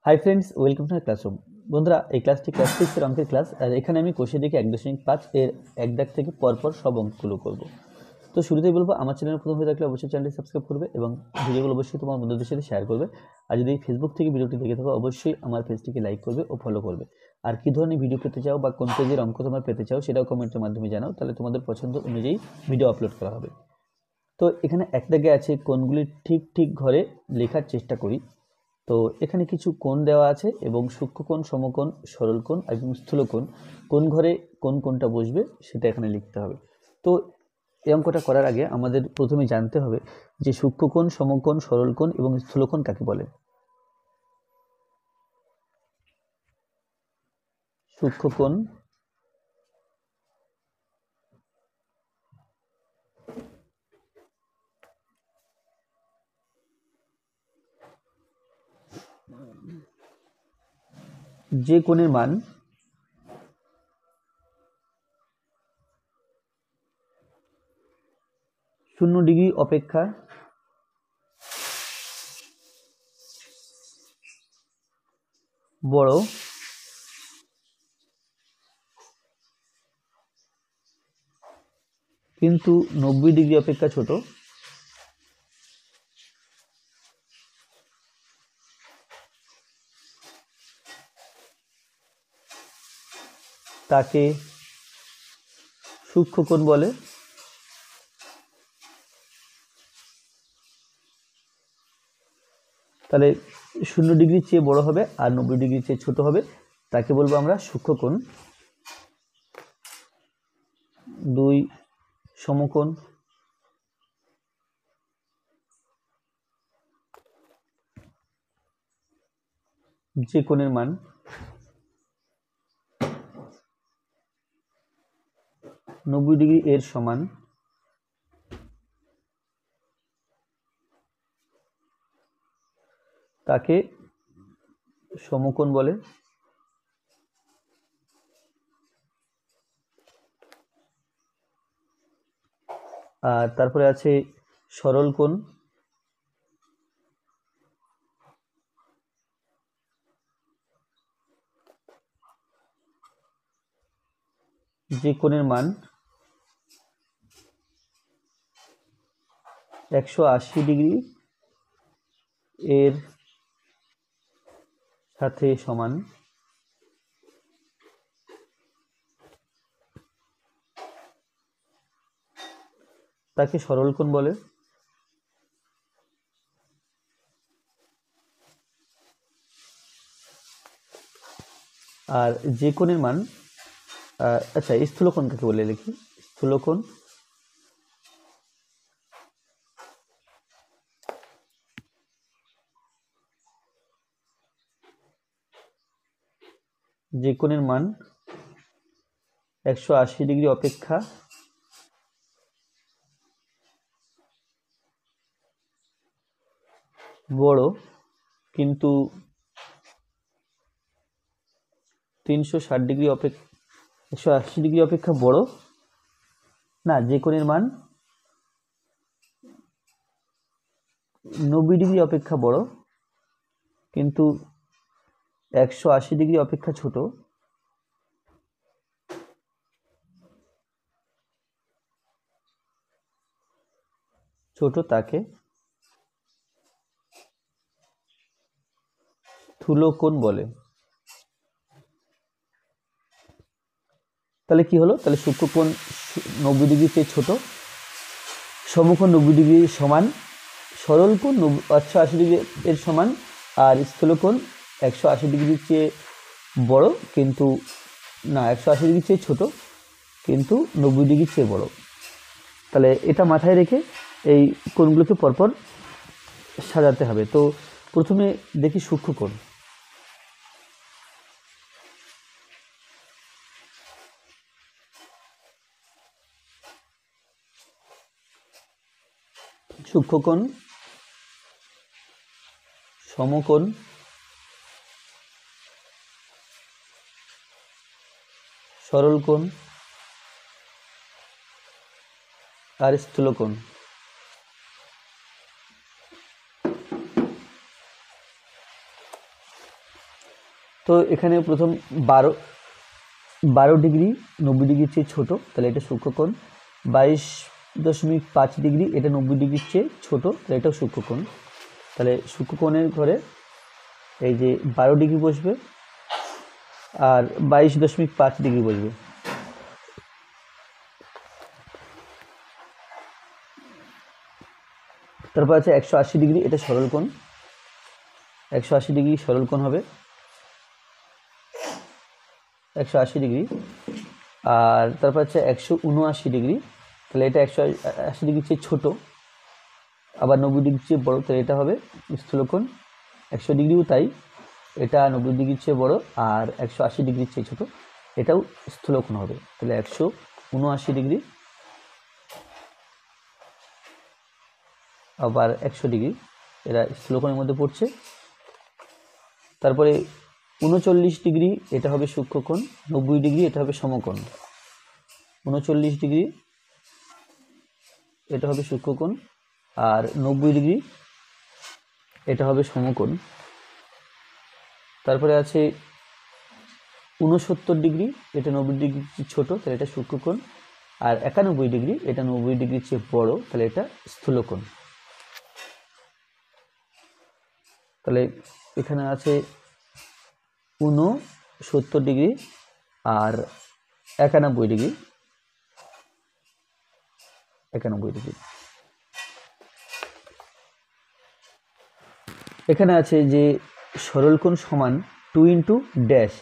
Hi friends, welcome to my classroom. বন্ধুরা, এই ক্লাসটি ক্লাস 6 এর অঙ্কের ক্লাস। আর এখানে আমি কোষে দেখে 1.5 এর এক দাগ থেকে পরপর সব অঙ্কগুলো করব। তো শুরুতেই বলবো, আমার চ্যানেল প্রথম হয়ে থাকলে অবশ্যই চ্যানেলটি সাবস্ক্রাইব করবে এবং ভিডিওগুলো অবশ্যই তোমার বন্ধুদের সাথে শেয়ার করবে। আর যদি ফেসবুক থেকে ভিডিওটি দেখে থাকো, অবশ্যই আমার পেজটিকে লাইক করবে ও ফলো করবে। আর কী ধরনের ভিডিও পেতে চাও বা কোন পেজের অঙ্ক তোমরা পেতে চাও সেটাও কমেন্টের মাধ্যমে জানাও, তাহলে তোমাদের পছন্দ অনুযায়ী ভিডিও আপলোড করা হবে। তো এখানে এক দাগে আছে কোণগুলি ঠিক ঠিক ঘরে লেখার চেষ্টা করি। তো এখানে কিছু কোণ দেওয়া আছে এবং সূক্ষ্মকোণ, সমকোণ, সরলকোণ এবং স্থূলকোণ কোন ঘরে কোন কোণটা বসবে সেটা এখানে লিখতে হবে। তো এই অঙ্কটা করার আগে আমাদের প্রথমে জানতে হবে যে সূক্ষ্মকোণ, সমকোণ, সরলকোণ এবং স্থূলকোণ কাকে বলে। সূক্ষ্মকোণ, যে কোণের মান 0 ডিগ্রি অপেক্ষা বড় কিন্তু 90 ডিগ্রি অপেক্ষা ছোট তাকে সূক্ষ্মকোণ বলে। তাহলে 0 ডিগ্রির চেয়ে বড় হবে আর 90 ডিগ্রির চেয়ে ছোট হবে, তাকে বলবো আমরা সূক্ষ্মকোণ। 2 সমকোণ, যে কোণের মান 90 ডিগ্রি এর সমান তাকে সমকোণ বলে। আর তারপরে আছে সরল কোণ। যে কোণের মান 180 ডিগ্রি এর সাথে সমান তাকে সরল কোণ বলে। আর যে কোণের মান আচ্ছা, স্থূলকোণ কাকে বলে লিখি। স্থূলকোণ যে কোণের মান 180 ডিগ্রি অপেক্ষা বড় কিন্তু 360 ডিগ্রি অপেক্ষা 180 ডিগ্রি অপেক্ষা বড় না, যে কোণের মান 90 ডিগ্রি অপেক্ষা বড় কিন্তু 180 ডিগ্রি অপেক্ষা ছোট তাকে স্থূলকোণ বলে। তাহলে কি হলো? তাহলে সূক্ষ্মকোণ 90 ডিগ্রি চেয়ে ছোট, সমকোণ 90 ডিগ্রি সমান, সরল কোণ 180 ডিগ্রি এর সমান, আর স্থূলকোণ 180 ডিগ্রির চেয়ে বড় কিন্তু 180 ডিগ্রির চেয়ে ছোট কিন্তু 90 ডিগ্রির চেয়ে বড়। তাহলে এটা মাথায় রেখে এই কোণগুলোকে পরপর সাজাতে হবে। তো প্রথমে দেখি সূক্ষ্মকোণ। সূক্ষ্মকোণ, সমকোণ, সরল কোণ আর স্থূলকোণ। তো এখানে প্রথম 12 ডিগ্রি 90 ডিগ্রির চেয়ে ছোটো, তাহলে এটা সূক্ষ্মকোণ। 22.5 ডিগ্রি, এটা 90 ডিগ্রির চেয়ে ছোটো, তাহলে এটাও সূক্ষ্মকোণ। তাহলে সূক্ষ্মকোণের ঘরে এই যে 12 ডিগ্রি বসবে আর 22.5 ডিগ্রি বসবে। তারপর আছে 180 ডিগ্রি, এটা সরল কোণ। 180 ডিগ্রি সরল কোণ হবে 180 ডিগ্রি। আর তারপর আছে 179 ডিগ্রি, তাহলে এটা 180 ডিগ্রির চেয়ে ছোটো, আবার 90 ডিগ্রির চেয়ে বড়ো, তাহলে এটা হবে স্থূলকোণ। 100 ডিগ্রিও তাই, এটা 90 ডিগ্রির চেয়ে বড়ো আর 180 ডিগ্রির চেয়ে ছোটো, এটাও স্থূলকোণ হবে। তাহলে 179 ডিগ্রি আবার 100 ডিগ্রি, এরা স্থূলকোণের মধ্যে পড়ছে। তারপরে 39 ডিগ্রি, এটা হবে সূক্ষ্মকোণ। 90 ডিগ্রি, এটা হবে সমকোণ। 39 ডিগ্রি, এটা হবে সূক্ষ্মকোণ, আর 90 ডিগ্রি, এটা হবে সমকোণ। তারপরে আছে 69 ডিগ্রি, এটা 90 ডিগ্রি ছোটো, তাহলে এটা সূক্ষ্মকোণ। আর 91 ডিগ্রি, এটা 90 ডিগ্রির চেয়ে বড়ো, তাহলে এটা স্থূলকোণ। তাহলে এখানে আছে 69 ডিগ্রি আর 91 ডিগ্রি। এখানে আছে যে সরল কোণ সমান 2 ইন্টু ড্যাশ,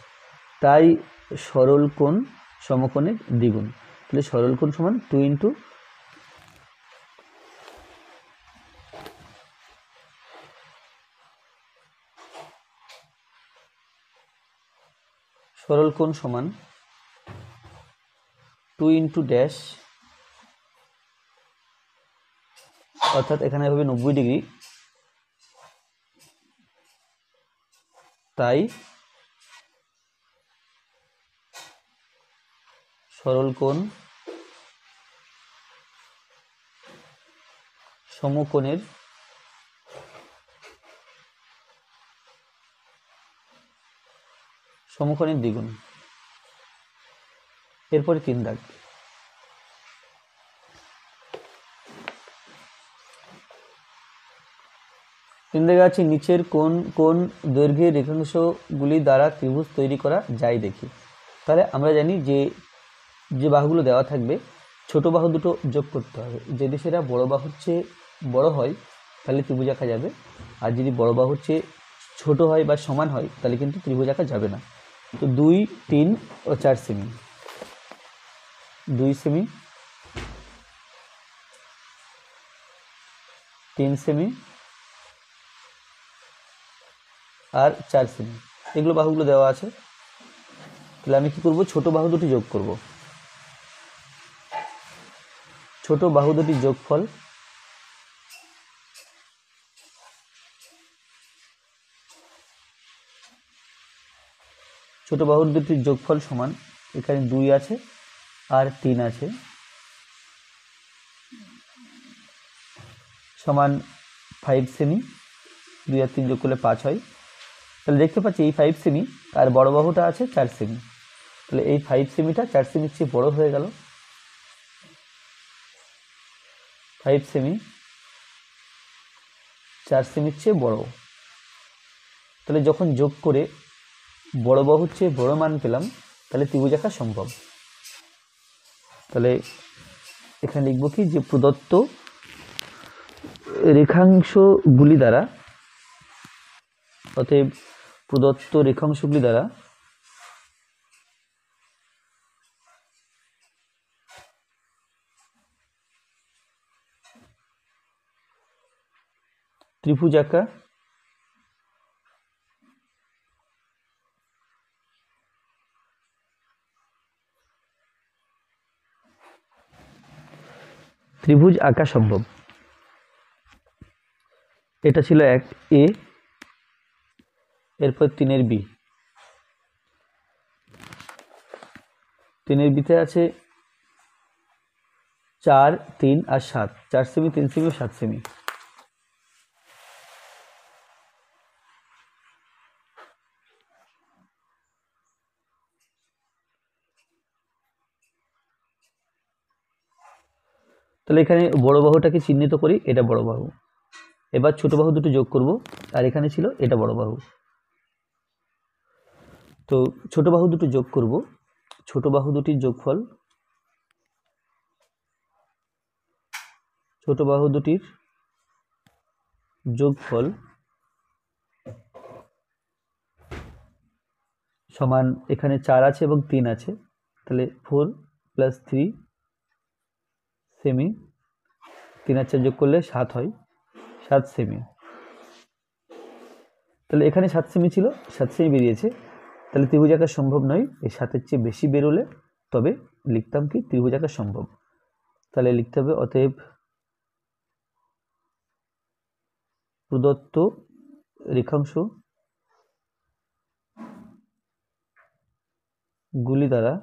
তাই সরল কোণ সমকোণের দ্বিগুণ। তাহলে সরল কোণ সমান 2 ইন্টু সরল কোণ সমান 2 ইন্টু ড্যাশ, অর্থাৎ এখানে হবে 90 ডিগ্রি, তাই সরল কোণ সমকোণের দ্বিগুণ। এরপরে 3 দাগ। 3 দাগে আছে নিচের কোন দৈর্ঘ্যের রেখাংশগুলি দ্বারা ত্রিভুজ তৈরি করা যায় দেখি। তাহলে আমরা জানি যে বাহুগুলো দেওয়া থাকবে, ছোট বাহু দুটো যোগ করতে হবে। যদি সেটা বড় বাহুর চেয়ে বড় হয় তাহলে ত্রিভুজ আঁকা যাবে, আর যদি বড় বাহুর চেয়ে ছোট হয় বা সমান হয় তাহলে কিন্তু ত্রিভুজ আঁকা যাবে না। তো 2, 3 ও 4 সেমি, 2 সেমি, 3 সেমি আর 4 সেমি, এগুলো বাহুগুলো দেওয়া আছে। তাহলে আমি কি করব, ছোট বাহু দুটি যোগ করব। ছোট বাহু দুটি যোগফল সমান, এখানে 2 আছে আর 3 আছে, সমান 5 সেমি। 2 আর 3 যোগ করলে 5 হয়। তাহলে দেখতে পাচ্ছি এই 5 সেমি আর বড় বাহুটা আছে 4 সেমি, তাহলে এই 5 সেমিটা 4 সেমির চেয়ে বড় হয়ে গেল। 5 সেমি 4 সেমির চেয়ে বড়, তাহলে যখন যোগ করে বড় বাহুর চেয়ে বড় মান পেলাম তাহলে ত্রিভুজ আঁকা সম্ভব। তাহলে এখানে লিখব কি, যে প্রদত্ত রেখাংশগুলি দ্বারা, অতএব প্রদত্ত রেখাংশগুলি দ্বারা ত্রিভুজ আঁকা সম্ভব। এটা ছিল 1A, এরপর 3 বি। 3 বিতে আছে 4, 3 আর 7, 4 সেমি, 3 সেমি ও 7 সেমি। তাহলে এখানে বড় বাহুটাকে চিহ্নিত করি, এটা বড় বাহু। এবার ছোট বাহু দুটো যোগ করব, আর এখানে ছিল এটা বড় বাহু। তো ছোট বাহু দুটো যোগ করব, ছোট বাহু দুটির যোগফল, ছোট বাহু দুটির যোগফল সমান, এখানে 4 আছে এবং 3 আছে, তাহলে 4 + 3 সেমি, 3 আর 4 যোগ করলে 7 হয়, 7 সেমি। তাহলে এখানে 7 সেমি ছিল, 7 সেমি বেরিয়েছে। তাহলে ত্রিভুজ আঁকা সম্ভব নয়, এই 7-এর চেয়ে বেশি বেরোলে তবে লিখতাম কি ত্রিভুজ আঁকা সম্ভব। তাহলে লিখতে হবে অতএব প্রদত্ত রেখাংশ গুলি দ্বারা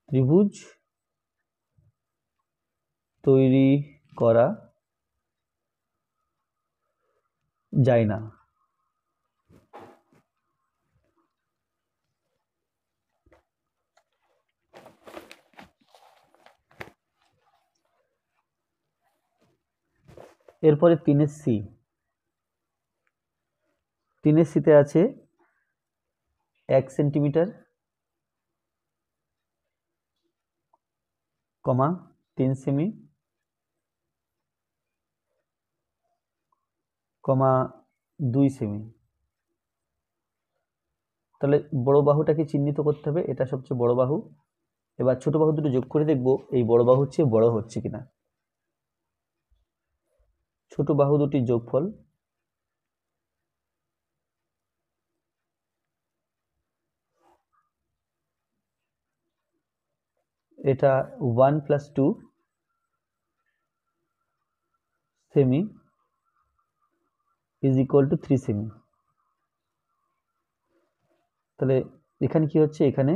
ত্রিভুজ তৈরি করা যায় না। এরপরে 3-এর সি, 3-এর সিতে আছে 1 সেন্টিমিটার, 3 সেমি, 2 সেমি। তাহলে বড় বাহুটাকে চিহ্নিত করতে হবে, এটা সবচেয়ে বড় বাহু। এবার ছোট বাহু দুটো যোগ করে দেখব এই বড় বাহুর চেয়ে বড় হচ্ছে কিনা। ছোট বাহু দুটির যোগফল, এটা 1 + 2 সেমি = 3 সেমি। তাহলে এখানে কি হচ্ছে, এখানে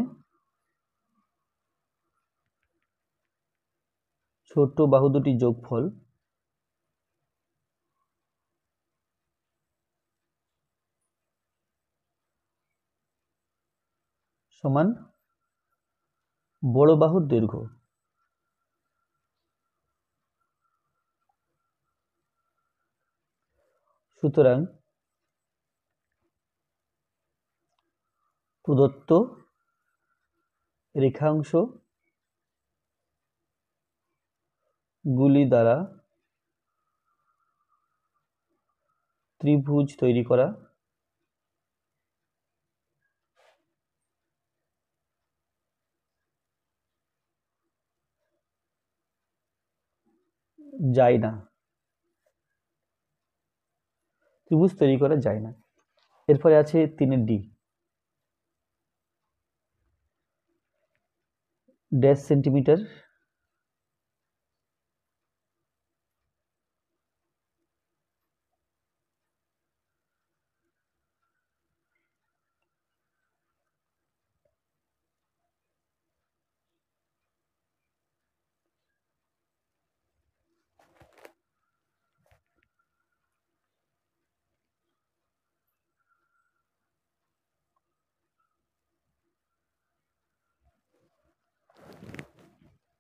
ছোট বাহু দুটির যোগফল সমান বড় বাহুর দৈর্ঘ্য। সুতরাং প্রদত্ত রেখাংশ গুলি দ্বারা ত্রিভুজ তৈরি করা যায় না, ত্রিভুজ তৈরি করা যায় না। এরপরে আছে 3-এর ডি, 1.5 সেন্টিমিটার,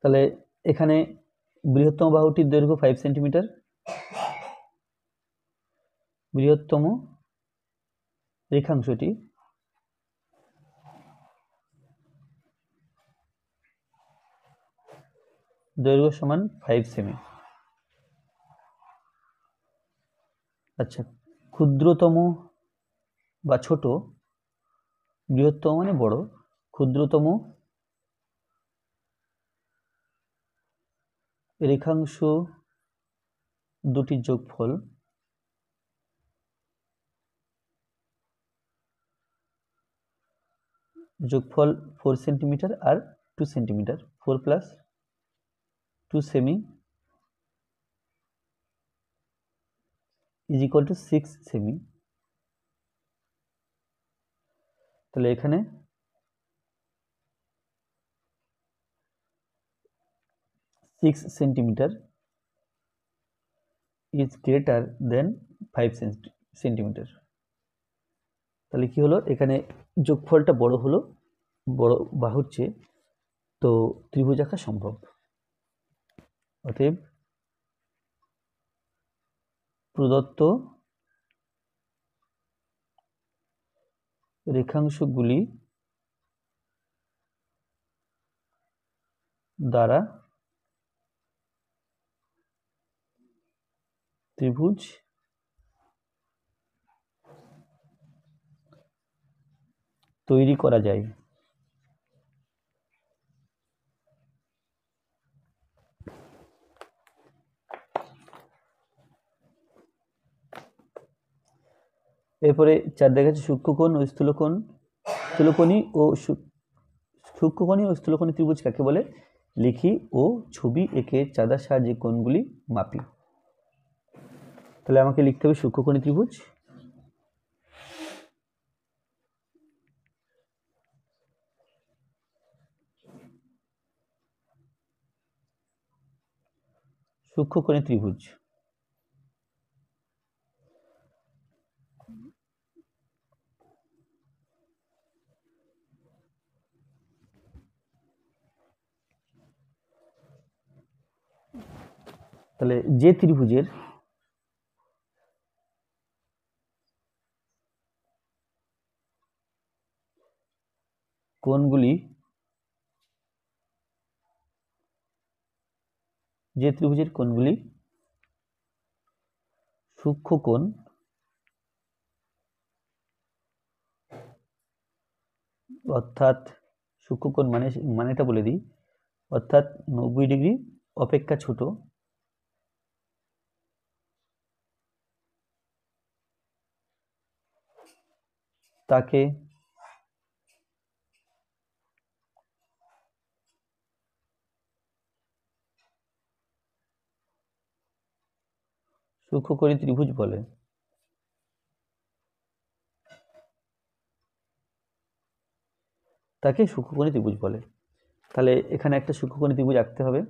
তাহলে এখানে বৃহত্তম বাহুটির দৈর্ঘ্য 5 সেন্টিমিটার, বৃহত্তম রেখাংশটি দৈর্ঘ্য সমান 5 সেমি। আচ্ছা, ক্ষুদ্রতম বা ছোট, বৃহত্তম মানে বড়, ক্ষুদ্রতম রেখাংশ দুটির যোগফল যোগফল 4 সেন্টিমিটার আর 2 সেন্টিমিটার, 4 + 2 সেমি = 6 সেমি। তাহলে এখানে 6 centimetre is greater than 5 centimetre. তাহলে কি হলো, এখানে যোগফলটা বড় হলো, বড় বাহুর চেয়ে, তো ত্রিভুজ আঁকা সম্ভব। অতএব প্রদত্ত রেখাংশগুলি দ্বারা ত্রিভুজ তৈরি করা যায়। এরপরে 4 দেখাচ্ছে সূক্ষ্মকোণ ও স্থূলকোণ, স্থূলকোণী ও সূক্ষ্মকোণী ও স্থূলকোণী ত্রিভুজ কাকে বলে, লিখি ও ছবি এঁকে চাঁদার সাহায্যে কোণগুলি মাপি। তাহলে আমাকে লিখতে হবে সূক্ষ্মকোণী ত্রিভুজ, সূক্ষ্মকোণী ত্রিভুজ। তাহলে যে ত্রিভুজের কোণগুলি সূক্ষ্মকোণ অর্থাৎ সূক্ষ্মকোণ মানেটা বলে দিই, অর্থাৎ 90 ডিগ্রি অপেক্ষা ছোট, তাকে সূক্ষ্মকোণী ত্রিভুজ বলে। তাহলে এখানে একটা সূক্ষ্মকোণী ত্রিভুজ আঁকতে হবে।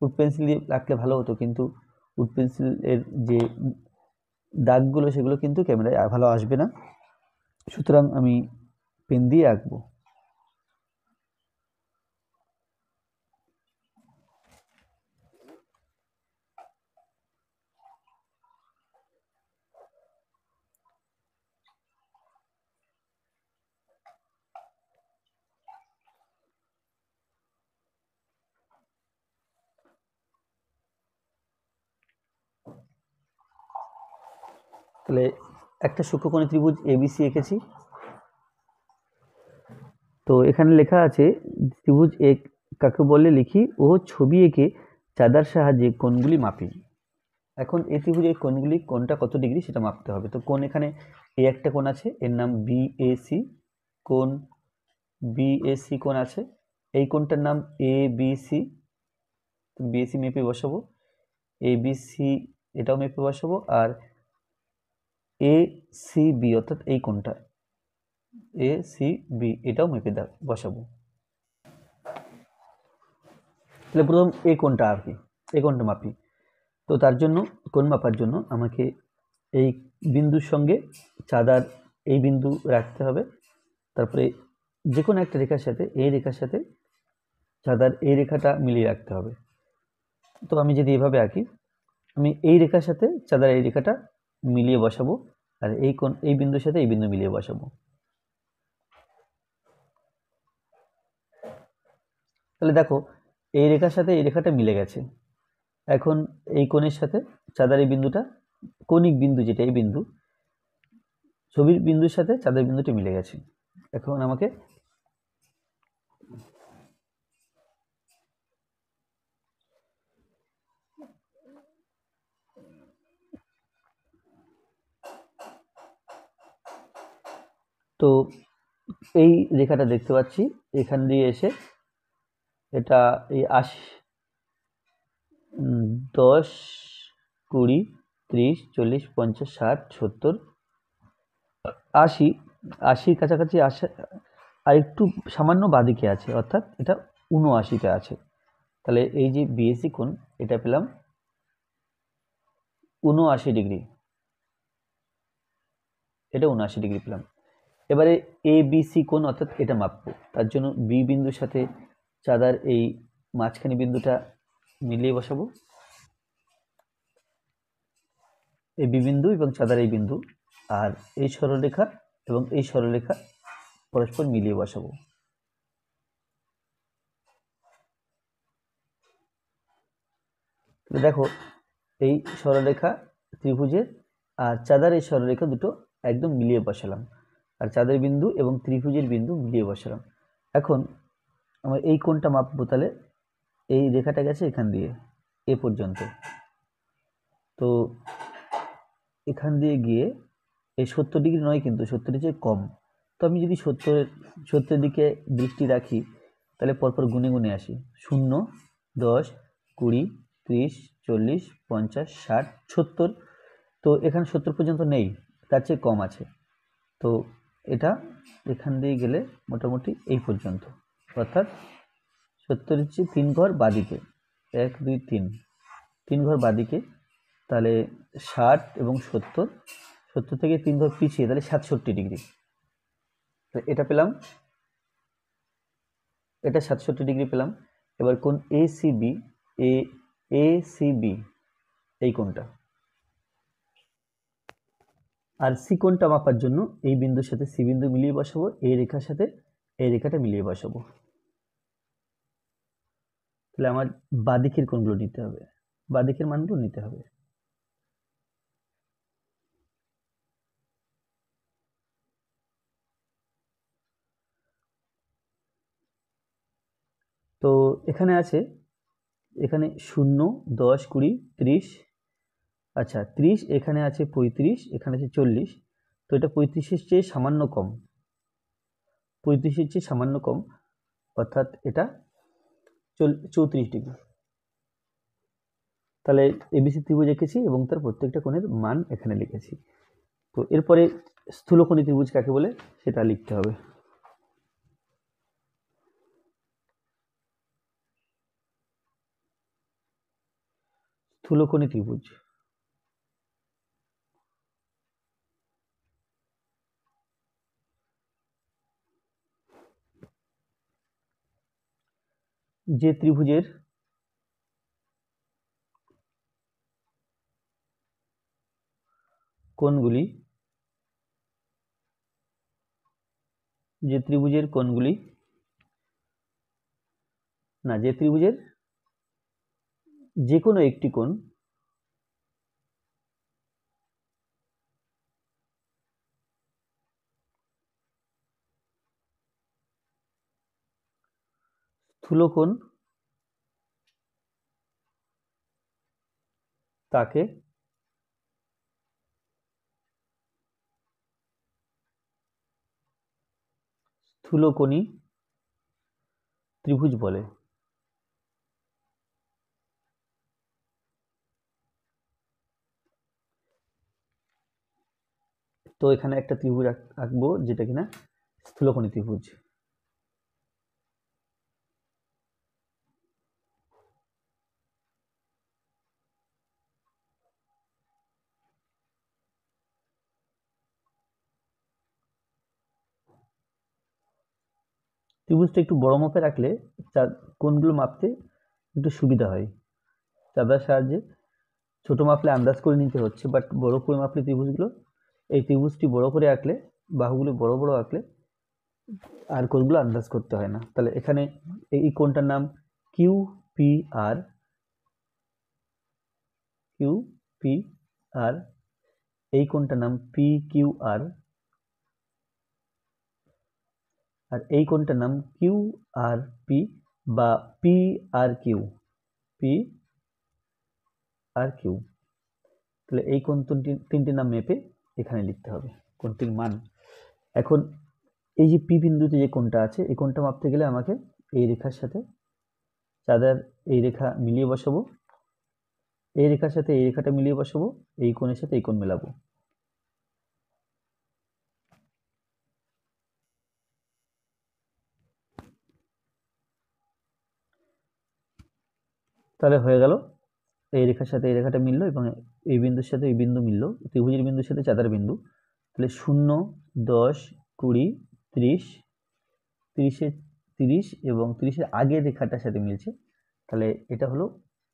উড পেন্সিল দিয়ে আঁকলে ভালো হতো, কিন্তু উড পেন্সিলের যে দাগগুলো সেগুলো কিন্তু ক্যামেরায় ভালো আসবে না, সুতরাং আমি পেন দিয়ে আঁকবো। তাহলে একটা সূক্ষ্মকোণী ত্রিভুজ এবিসি এঁকেছি। তো এখানে লেখা আছে ত্রিভুজ এ কাকে বলে লিখি ও ছবি এঁকে চাঁদার সাহায্যে কোণগুলি মাপি। এখন এই ত্রিভুজের কোণগুলি কোণটা কত ডিগ্রি সেটা মাপতে হবে। তো কোণ এখানে এই একটা কোণ আছে, এর নাম বিএসি কোণ, বিএসি কোণ আছে। এই কোণটার নাম এবিসি, বিএসি মেপে বসাবো, এবিসি এটাও মেপে বসাবো, আর এসিবি অর্থাৎ এই কোণটা এসিবি এটাও মেপে বসাবো। তাহলে প্রথম এই কোণটা আর কি, এই কোণটা মাপি। তো তার জন্য কোণ মাপার জন্য আমাকে এই বিন্দুর সঙ্গে চাঁদার এই বিন্দু রাখতে হবে, তারপরে যে কোনো একটা রেখার সাথে এই রেখার সাথে চাঁদার এই রেখাটা মিলিয়ে রাখতে হবে। তো আমি যদি এভাবে আঁকি, আমি এই রেখার সাথে চাঁদার এই রেখাটা মিলিয়ে বসাবো, আর এই কোণ এই বিন্দুর সাথে এই বিন্দু মিলিয়ে বসাবো। তাহলে দেখো এই রেখার সাথে এই রেখাটা মিলে গেছে। এখন এই কোণের সাথে চাঁদার এই বিন্দুটা, কৌণিক বিন্দু যেটা এই বিন্দু, ছবির বিন্দুর সাথে চাঁদের বিন্দুটি মিলে গেছে। এখন আমাকে তো এই রেখাটা দেখতে পাচ্ছি, এখান দিয়ে এসে এটা এই 10 20 30 40 50 60 70 80, 80 কাছাকাছি আসে, আর একটু সামান্য বাদিকে আছে, অর্থাৎ এটা 79তে আছে। তাহলে এই যে বিএসি কোণ এটা পেলাম 79 ডিগ্রি। এটা 79 ডিগ্রি পেলাম। এবারে ABC কোণ অর্থাৎ এটা মাপবো, তার জন্য বি বিন্দুর সাথে চাঁদার এই মাঝখানে বিন্দুটা মিলিয়ে বসাবো। এই বি বিন্দু এবং চাঁদার এই বিন্দু আর এই সরলরেখা এবং এই সরলরেখা পরস্পর মিলিয়ে বসাবো। দেখো এই সরলরেখা ত্রিভুজের আর চাঁদার এই সরলরেখা দুটো একদম মিলিয়ে বসালাম, আর চাঁদের বিন্দু এবং ত্রিভুজের বিন্দু মিলিয়ে বসালাম। এখন আমার এই কোণটা মাপবো, তাহলে এই রেখাটা গেছে এখান দিয়ে এ পর্যন্ত, তো এখান দিয়ে গিয়ে এই 70 ডিগ্রি নয়, কিন্তু 70-এর চেয়ে কম। তো আমি যদি 70-এর দিকে দৃষ্টি রাখি, তাহলে পরপর গুনে গুনে আসি, 0, 10, 20, 30, 40, 50, 60, 70। তো এখানে 70 পর্যন্ত নেই, তার চেয়ে কম আছে। তো এটা এখান দিয়ে গেলে মোটামুটি এই পর্যন্ত, অর্থাৎ 70-এর চেয়ে 3 ঘর বাদিকে, 1, 2, 3 ঘর বাদিকে, তাহলে 60 এবং 70, 70 থেকে 3 ঘর পিছিয়ে, তাহলে 67 ডিগ্রি। তো এটা পেলাম, এটা 67 ডিগ্রি পেলাম। এবার কোণ ACB, ACB এই কোণটা, আর সি কোণটা মাপার জন্য এই বিন্দুর সাথে সি বিন্দু মিলিয়ে বসাবো, এই রেখার সাথে এই রেখাটা মিলিয়ে বসাবো। তাহলে আমার বাদিকের কোণগুলো নিতে হবে, বাদিকের মানগুলো নিতে হবে। তো এখানে আছে, এখানে 0, 10, 20, 30, আচ্ছা 30, এখানে আছে 35, এখানে আছে 40। তো এটা 35-এর চেয়ে সামান্য কম, 35-এর চেয়ে সামান্য কম, অর্থাৎ এটা 34 ডিগ্রি। তাহলে এবিসি ত্রিভুজ এঁকেছি এবং তার প্রত্যেকটা কোণের মান এখানে লিখেছি। তো এরপরে স্থূলকোণী ত্রিভুজ কাকে বলে সেটা লিখতে হবে। স্থূলকোণী ত্রিভুজ, যে ত্রিভুজের কোণগুলি, যে ত্রিভুজের কোণগুলি না, যে ত্রিভুজের যে কোনো একটি কোণ স্থূলকোণ, তাকে স্থূলকোণী ত্রিভুজ বলে। তো এখানে একটা ত্রিভুজ আঁকবো যেটা কিনা স্থূলকোণী ত্রিভুজ। ত্রিভুজটা একটু বড় মাপে রাখলে কোণগুলো মাপতে একটু সুবিধা হয়। চাঁদার সাহায্যে ছোট মাপলে আন্দাজ করে নিতে হচ্ছে, বাট বড় করে মাপলে ত্রিভুজগুলো, এই ত্রিভুজটি বড় করে আঁকলে, বাহুগুলো বড় বড় আঁকলে আর কোণগুলো আন্দাজ করতে হয় না। তাহলে এখানে এই কোণটার নাম QPR, QPR, এই কোণটার নাম PQR, আর এই কোণটার নাম QRP বা PRQ, PRQ। তাহলে এই কোণ তিনটি নাম মেপে এখানে লিখতে হবে কোণটির মান। এখন এই যে পি বিন্দুতে যে কোণটা আছে, এই কোণটা মাপতে গেলে আমাকে এই রেখার সাথে চাঁদার এই রেখা মিলিয়ে বসাবো, এই রেখার সাথে এই রেখাটা মিলিয়ে বসাবো, এই কোণের সাথে এই কোণ মেলাবো। তাহলে হয়ে গেল, এই রেখার সাথে এই রেখাটা মিললো এবং এই বিন্দুর সাথে এই বিন্দু মিললো, ত্রিভুজের বিন্দুর সাথে চাঁদার বিন্দু। তাহলে 0, 10, 20, 30, 30 এবং 30-এর আগের রেখাটার সাথে মিলছে, তাহলে এটা হলো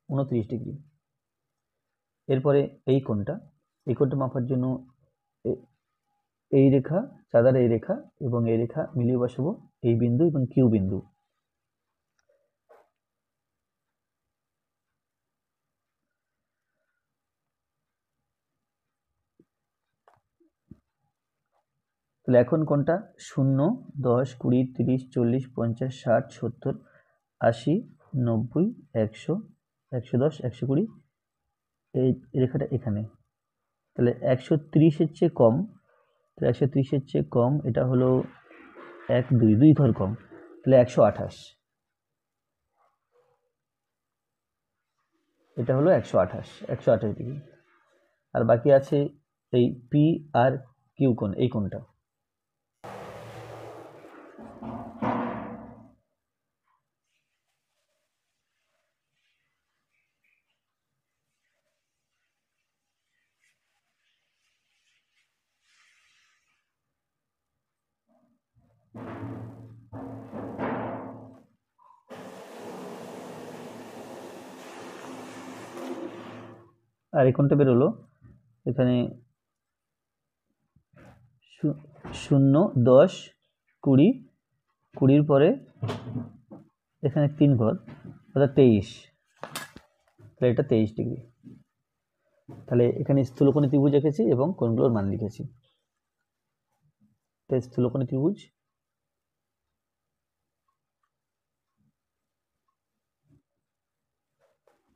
29 ডিগ্রি। এরপরে এই কোণটা মাপার জন্য এই রেখা, চাঁদার এই রেখা এবং এই রেখা মিলিয়ে বসাবো এই বিন্দু এবং কিউ বিন্দু। তাহলে এখন কোনটা 0, 10, 20, 30, 40, 50, 60, 70, 80, 90, 100, 110, 120, এই রেখাটা এখানে। তাহলে 130-এর চেয়ে কম, তাহলে 130-এর চেয়ে কম, এটা হলো 1, 2 ঘর কম, তাহলে 128, এটা হলো 128 ডিগ্রি। আর বাকি আছে এই পি আর কিউ কোণ, এই কোণটা। আর এই কোণটা বেরোলো এখানে 0, 10, 20, 20-র পরে এখানে 3 ঘর, অর্থাৎ 23, তাহলে এটা 23 ডিগ্রি। তাহলে এখানে স্থূলকোণী ত্রিভুজ এঁকেছি এবং কোণগুলোর মান লিখেছি। তাই স্থূলকোণী ত্রিভুজ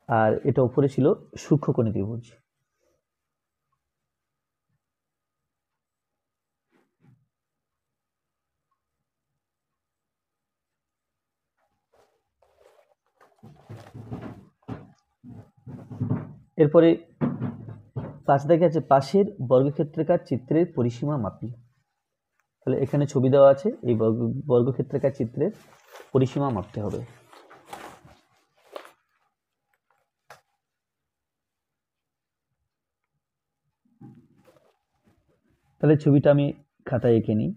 আর এটা উপরে ছিল সূক্ষ্মকোণী ত্রিভুজ। এরপরে 5 দেখে আছে পাশের বর্গক্ষেত্রাকার চিত্রের পরিসীমা মাপি। তাহলে এখানে ছবি দেওয়া আছে, এই বর্গক্ষেত্রাকার চিত্রের পরিসীমা মাপতে হবে। তাহলে ছবিটা আমি খাতায় এঁকে নিই।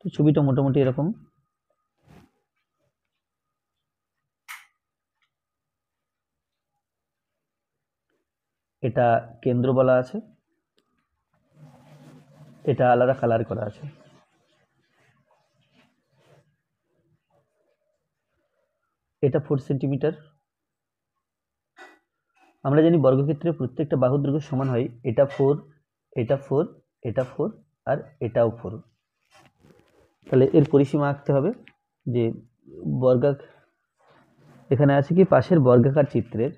তো ছবিটা মোটামুটি এরকম। এটা কেন্দ্র বলা আছে, এটা আলাদা কালার করা আছে। এটা 4 সেন্টিমিটার। আমরা জানি বর্গক্ষেত্রের প্রত্যেকটা বাহুর দৈর্ঘ্য সমান হয়, এটা 4, এটা 4, এটা 4 আর এটাও 4। তাহলে এর পরিসীমা আঁকতে হবে যে এখানে আছে কি পাশের বর্গাকার চিত্রের,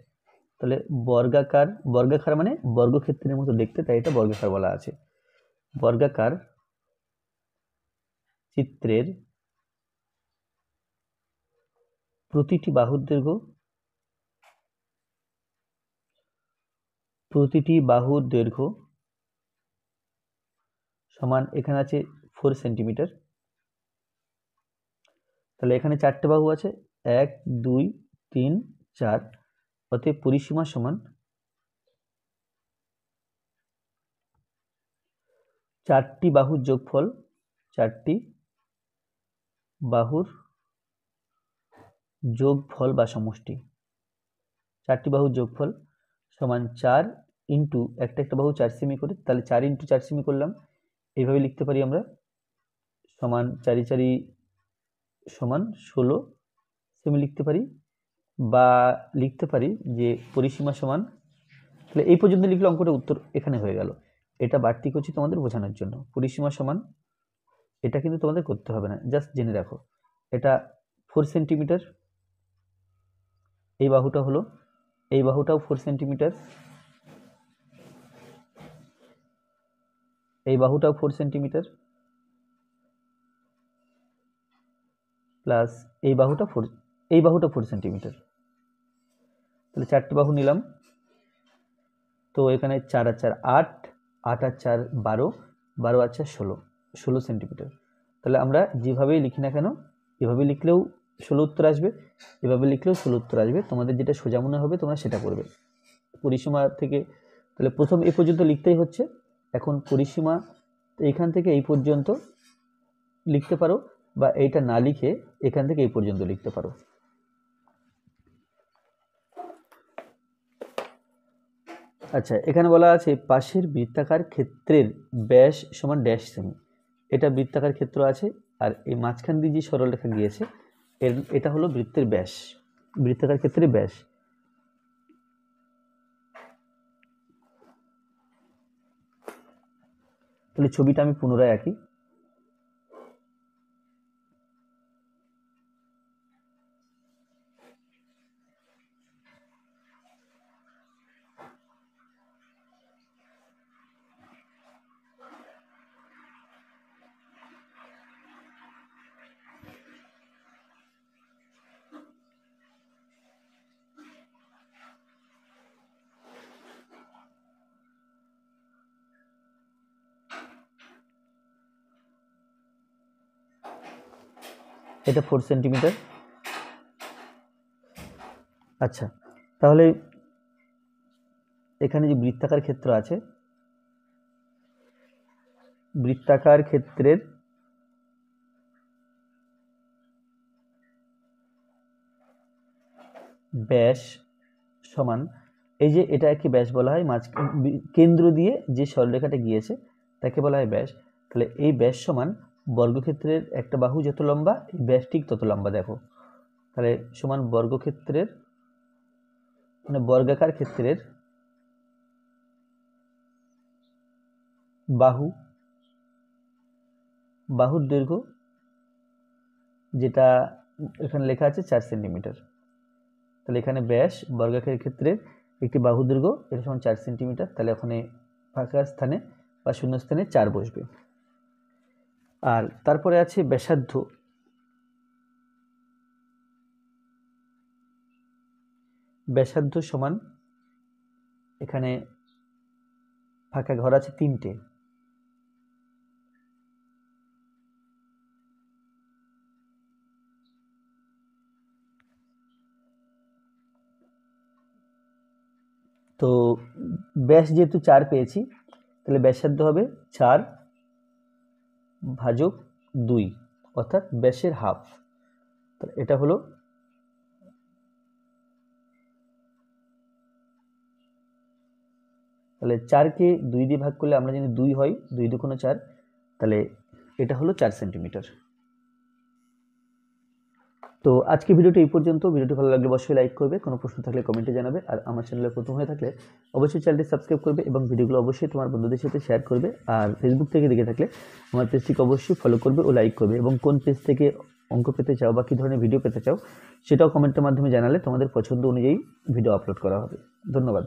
তাহলে বর্গাকার মানে বর্গক্ষেত্রের মতো দেখতে, তাই এটা বর্গাকার বলা আছে। বর্গাকার চিত্রের প্রতিটি বাহুর দৈর্ঘ্য সমান, এখানে আছে 4 সেন্টিমিটার। তাহলে এখানে 4টে বাহু আছে, 1, 2, 3, 4, অতএব পরিসীমা সমান 4টি বাহুর যোগফল, 4টি বাহুর যোগফল বা সমষ্টি। 4টি বাহুর যোগফল সমান 4 ইন্টু একটা বাহু 4 সেমি করে, তাহলে 4 ইন্টু 4 সেমি করলাম, এইভাবে লিখতে পারি আমরা, সমান 4 4 সমান 16 সেমি লিখতে পারি, বা লিখতে পারি যে পরিসীমা সমান, তাহলে এই পর্যন্ত লিখলে অঙ্কটা উত্তর এখানে হয়ে গেল। এটা বাড়তি করছি তোমাদের বোঝানোর জন্য। পরিসীমা সমান, এটা কিন্তু তোমাদের করতে হবে না, জাস্ট জেনে রাখো, এটা 4 সেন্টিমিটার, এই বাহুটা হলো, এই বাহুটাও 4 সেন্টিমিটার, এই বাহুটাও 4 সেন্টিমিটার, প্লাস এই বাহুটা 4 সেন্টিমিটার। তাহলে 4টে বাহু নিলাম, তো এখানে 4 আর 4 8, 8 আর 4 12, 12 আর 4 16, 16 সেন্টিমিটার। তাহলে আমরা যেভাবেই লিখি না কেন, এভাবে লিখলেও 16 উত্তর আসবে, এভাবে লিখলেও 16 উত্তর আসবে। তোমাদের যেটা সোজা মনে হবে তোমরা সেটা করবে। পরিসীমা থেকে তাহলে প্রথম এই পর্যন্ত লিখতেই হচ্ছে। এখন পরিসীমা এইখান থেকে এই পর্যন্ত লিখতে পারো, বা এইটা না লিখে এখান থেকে এই পর্যন্ত লিখতে পারো। আচ্ছা, এখানে বলা আছে পাশের বৃত্তাকার ক্ষেত্রের ব্যাস সমান ড্যাশ সেমি। এটা বৃত্তাকার ক্ষেত্র আছে, আর এই মাঝখান দিয়ে যে সরলরেখা গিয়েছে এটা হলো বৃত্তের ব্যাস, বৃত্তাকার ক্ষেত্রে ব্যাস। তাহলে ছবিটা আমি পুনরায় আঁকি। এটা 4 সেন্টিমিটার। আচ্ছা, তাহলে এখানে যে বৃত্তাকার ক্ষেত্র আছে, বৃত্তাকার ক্ষেত্রের ব্যাস সমান, এই যে এটা কি ব্যাস বলা হয়, কেন্দ্র দিয়ে যে সরলরেখাটা গিয়েছে তাকে বলা হয় ব্যাস। তাহলে এই ব্যাস সমান বর্গক্ষেত্রের একটা বাহু যত লম্বা, এই ব্যাস ঠিক তত লম্বা। দেখো, তাহলে সমান বর্গক্ষেত্রের মানে বর্গাকার ক্ষেত্রের বাহুর দৈর্ঘ্য, যেটা এখানে লেখা আছে 4 সেন্টিমিটার। তাহলে এখানে ব্যাস বর্গাকার ক্ষেত্রের একটি বাহু দৈর্ঘ্য, এটা সমান 4 সেন্টিমিটার। তাহলে ওখানে ফাঁকা স্থানে বা শূন্য স্থানে 4 বসবে। আর তারপরে আছে ব্যাসার্ধ। ব্যাসার্ধ সমান, এখানে ফাঁকা ঘর আছে 3টে। তো ব্যাস যেহেতু 4 পেয়েছি, তাহলে ব্যাসার্ধ হবে 4 ভাজক 2, অর্থাৎ ব্যাসের হাফ। এটা হলো, তাহলে 4কে 2 দিয়ে ভাগ করলে আমরা জানি 2 হয়, 2 দুগুণে 4, তাহলে এটা হলো 4 সেন্টিমিটার। তো আজকে ভিডিওটি এই পর্যন্ত। ভিডিওটি ভালো লাগলে অবশ্যই লাইক করবে, কোনো প্রশ্ন থাকলে কমেন্টে জানাবে, আর আমার চ্যানেলে প্রথম হয়ে থাকলে অবশ্যই চ্যানেলটি সাবস্ক্রাইব করবে এবং ভিডিওগুলো অবশ্যই তোমার বন্ধুদের সাথে শেয়ার করবে। আর ফেসবুক থেকে দেখে থাকলে আমার পেজটিকে অবশ্যই ফলো করবে ও লাইক করবে, এবং কোন পেজ থেকে অঙ্ক পেতে চাও বা কী ধরনের ভিডিও পেতে চাও সেটাও কমেন্টের মাধ্যমে জানালে তোমাদের পছন্দ অনুযায়ী ভিডিও আপলোড করা হবে। ধন্যবাদ।